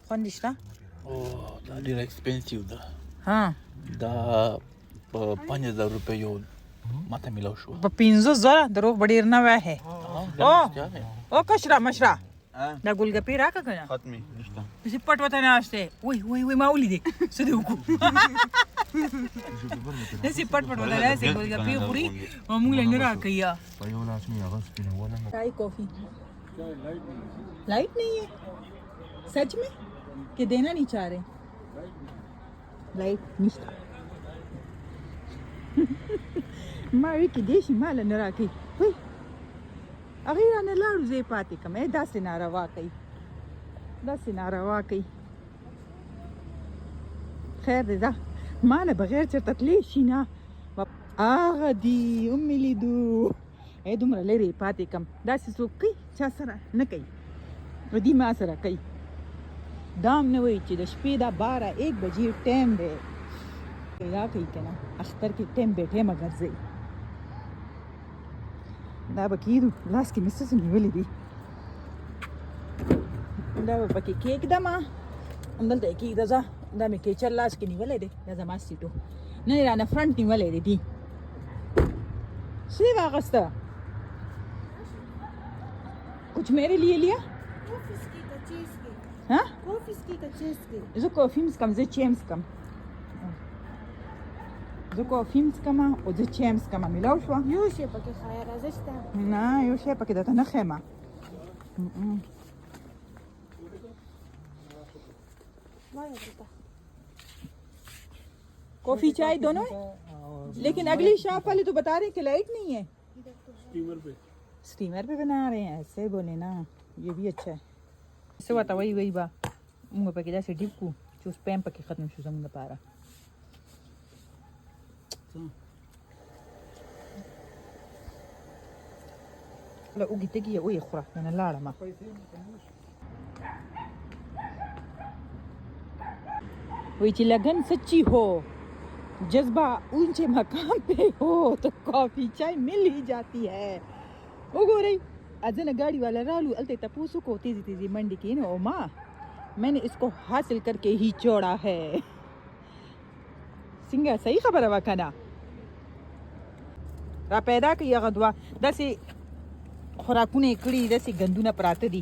خوند شته او دا ډېر ایکسپنسیو ده ها دا په 5000 روپۍ یو ماته میلاو شو په 15000 دروغ به ډېر نه وایې او کشره مشره دا ګلګپې راکړه که نه ختمي نشته داسې پټ ورته ناست دی وای ما ولیدې څه دې وکړو داسې پټ ورته ناست دی ګلګپې خوري او موږ له نه راکوي چای کافی लाइट नहीं है सच में कि देना नहीं चाह रहे लाइट निश्ता मारी की देशी माल न राखी वही अगर आने लाड़ू जे पाते कम है 10 नारवा कई खैर दे जा माल बगैर चरता तलेशी ना आगा दी उम्मी लिदू ए دومره لري پاتې کم داسې څوک کوي چا سره نه کوي نو دې ما سره کوي دام نه وایي چې د شپې دا 12-1 بجې ټایم دی دا کوي که نه اختر کې ټایم بې ټایمه ګرځوي دا به کېدو لاس کې مې څه نیولي دي دا به پکې کېږدمه همدلته یې کېږده ځه دا مې کیچر لاس کې نیولی دی دا زما سیټو نه یې رانه فرنټ نیولی دی دي څه یې واخسته कुछ मेरे लिए लिया हाँ जो कॉफीम्स कम जो चेम्स कम जो कॉफीम्स कमा और जो चेम्स कमा मिलाओ शो يوشي بكي خير ازشتا ना यो شيء پکې دته نه خېما ما يبرتا कॉफी चाय दोनों लेकिन अगली शॉप वाले तो बता रहे हैं कि लाइट नहीं है स्टीमर पे बना रहे हैं ऐसे बोले ना ये भी अच्छा है ऐसे बता वही बा मुंह पे कैसे डिप को जो स्पैम पे खत्म शो समझ पा रहा لا اوږي تګي او يخرا من لاړه ما وही چې लगन सच्ची हो जज्बा ऊंचे मकाम पे हो तो कॉफी चाय मिल ही जाती है وګورئ اذن गाड़ी वाला रालू अलते तपूसु को तेजी तेजी मंडी की ना माँ मैंने इसको हासिल करके ही छोड़ा है सिंगा सही खबर है वकना را پیدا کی غدوا دسي خوراکونه کړي دسي غندونه پراته دي